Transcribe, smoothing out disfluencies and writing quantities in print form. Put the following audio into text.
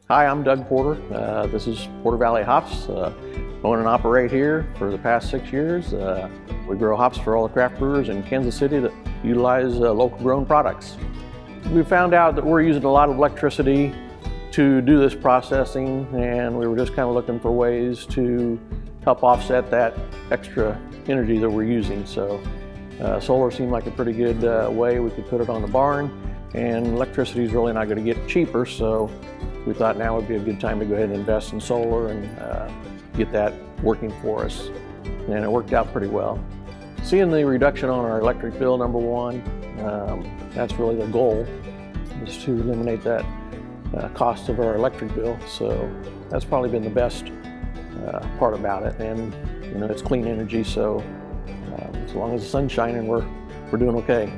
Hi, I'm Doug Porter. This is Porter Valley Hops. Own and operate here for the past 6 years. We grow hops for all the craft brewers in Kansas City that utilize local grown products. We found out that we're using a lot of electricity to do this processing, and we were just kind of looking for ways to help offset that extra energy that we're using. So solar seemed like a pretty good way we could put it on the barn, and electricity is really not going to get cheaper, so we thought now would be a good time to go ahead and invest in solar and get that working for us. And it worked out pretty well. Seeing the reduction on our electric bill, number one, that's really the goal, is to eliminate that cost of our electric bill. So that's probably been the best part about it. And it's clean energy, so as long as the sun's shining, we're doing okay.